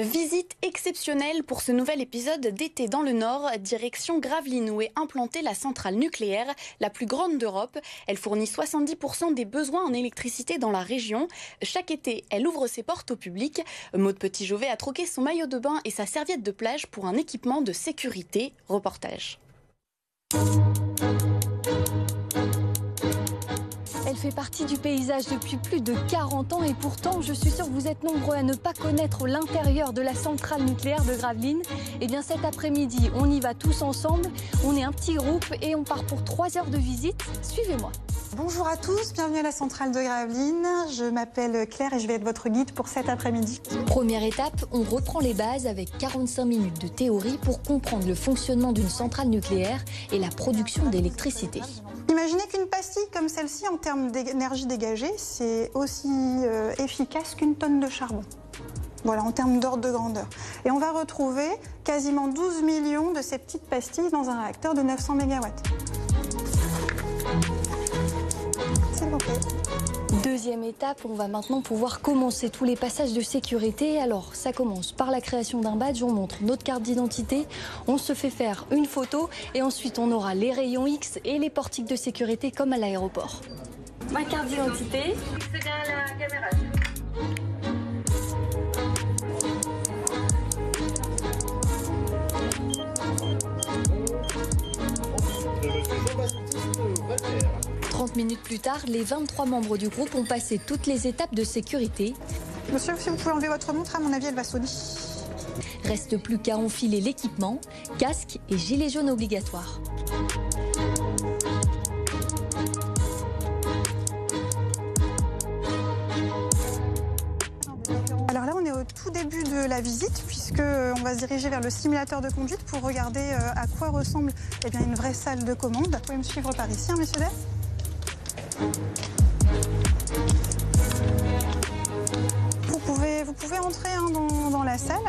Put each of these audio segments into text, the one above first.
Visite exceptionnelle pour ce nouvel épisode d'été dans le Nord, direction Gravelines où est implantée la centrale nucléaire, la plus grande d'Europe. Elle fournit 70% des besoins en électricité dans la région. Chaque été, elle ouvre ses portes au public. Maude Petit-Jovet a troqué son maillot de bain et sa serviette de plage pour un équipement de sécurité. Reportage. Elle fait partie du paysage depuis plus de 40 ans et pourtant, je suis sûre que vous êtes nombreux à ne pas connaître l'intérieur de la centrale nucléaire de Gravelines. Eh bien cet après-midi, on y va tous ensemble. On est un petit groupe et on part pour 3 heures de visite. Suivez-moi. Bonjour à tous, bienvenue à la centrale de Gravelines. Je m'appelle Claire et je vais être votre guide pour cet après-midi. Première étape, on reprend les bases avec 45 minutes de théorie pour comprendre le fonctionnement d'une centrale nucléaire et la production d'électricité. Imaginez qu'une pastille comme celle-ci, en termes d'énergie dégagée, c'est aussi efficace qu'une tonne de charbon. Voilà, en termes d'ordre de grandeur. Et on va retrouver quasiment 12 millions de ces petites pastilles dans un réacteur de 900 MW. S'il vous plaît. Deuxième étape, on va maintenant pouvoir commencer tous les passages de sécurité. Alors, ça commence par la création d'un badge, on montre notre carte d'identité, on se fait faire une photo et ensuite on aura les rayons X et les portiques de sécurité comme à l'aéroport. Ma carte d'identité. C'est bien la caméra. Monsieur 30 minutes plus tard, les 23 membres du groupe ont passé toutes les étapes de sécurité. Monsieur, si vous pouvez enlever votre montre, à mon avis, elle va sonner. Reste plus qu'à enfiler l'équipement, casque et gilet jaune obligatoire. Alors là, on est au tout début de la visite puisqu'on va se diriger vers le simulateur de conduite pour regarder à quoi ressemble une vraie salle de commande. Vous pouvez me suivre par ici, hein, messieurs, dames. Vous pouvez entrer dans la salle.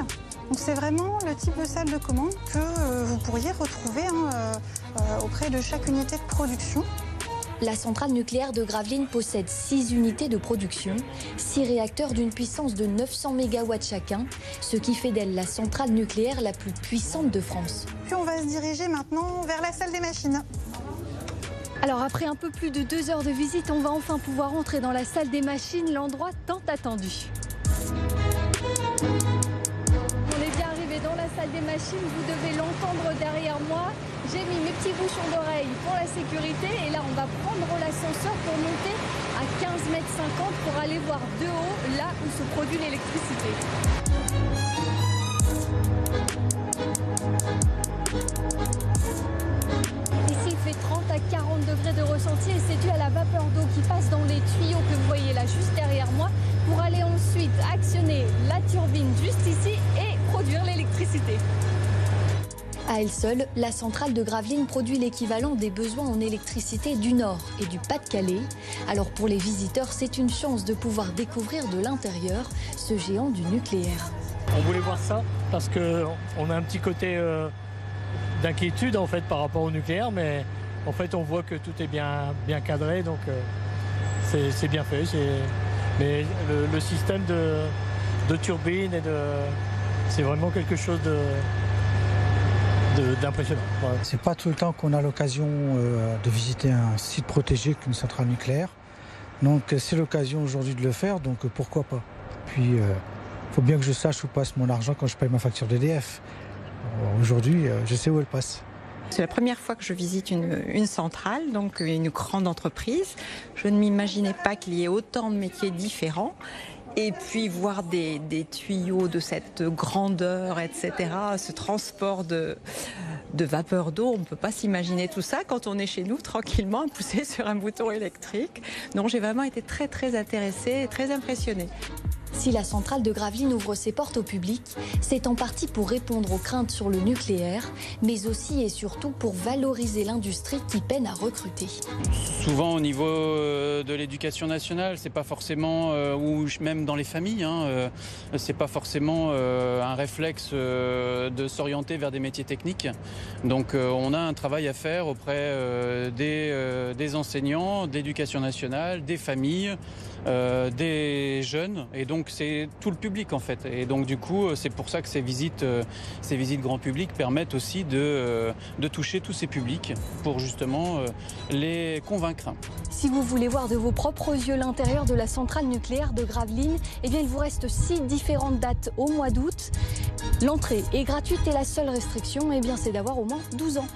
Donc c'est vraiment le type de salle de commande que vous pourriez retrouver auprès de chaque unité de production. La centrale nucléaire de Gravelines possède 6 unités de production, 6 réacteurs d'une puissance de 900 MW chacun, ce qui fait d'elle la centrale nucléaire la plus puissante de France. Puis on va se diriger maintenant vers la salle des machines. Alors après un peu plus de 2 heures de visite, on va enfin pouvoir entrer dans la salle des machines, l'endroit tant attendu. On est bien arrivé dans la salle des machines, vous devez l'entendre derrière moi. J'ai mis mes petits bouchons d'oreille pour la sécurité et là on va prendre l'ascenseur pour monter à 15,50 m pour aller voir de haut là où se produit l'électricité. Ici il fait 30 à 40 degrés de ressenti et c'est dû à la vapeur d'eau qui passe dans les tuyaux que vous voyez là juste derrière moi pour aller ensuite actionner la turbine juste ici et produire l'électricité. À elle seule, la centrale de Gravelines produit l'équivalent des besoins en électricité du Nord et du Pas-de-Calais. Alors pour les visiteurs, c'est une chance de pouvoir découvrir de l'intérieur ce géant du nucléaire. On voulait voir ça parce qu'on a un petit côté d'inquiétude en fait par rapport au nucléaire, mais en fait on voit que tout est bien cadré, donc c'est bien fait. Mais le système de turbine c'est vraiment quelque chose d'impressionnant. Voilà. C'est pas tout le temps qu'on a l'occasion de visiter un site protégé qu'une centrale nucléaire. Donc c'est l'occasion aujourd'hui de le faire, donc pourquoi pas. Puis faut bien que je sache où passe mon argent quand je paye ma facture d'EDF. Aujourd'hui, je sais où elle passe. C'est la première fois que je visite une centrale, donc une grande entreprise. Je ne m'imaginais pas qu'il y ait autant de métiers différents. Et puis voir des tuyaux de cette grandeur, etc., ce transport de vapeur d'eau, on ne peut pas s'imaginer tout ça quand on est chez nous tranquillement à pousser sur un bouton électrique. Donc j'ai vraiment été très très intéressée et très impressionnée. Si la centrale de Gravelines ouvre ses portes au public, c'est en partie pour répondre aux craintes sur le nucléaire, mais aussi et surtout pour valoriser l'industrie qui peine à recruter. Souvent au niveau de l'éducation nationale, c'est pas forcément, ou même dans les familles, c'est pas forcément un réflexe de s'orienter vers des métiers techniques. Donc on a un travail à faire auprès des enseignants, de l'éducation nationale, des familles, des jeunes, et donc c'est tout le public en fait. Et donc du coup, c'est pour ça que ces visites grand public permettent aussi de toucher tous ces publics pour justement les convaincre. Si vous voulez voir de vos propres yeux l'intérieur de la centrale nucléaire de Gravelines, eh bien il vous reste 6 différentes dates au mois d'août. L'entrée est gratuite et la seule restriction, eh bien, c'est d'avoir au moins 12 ans.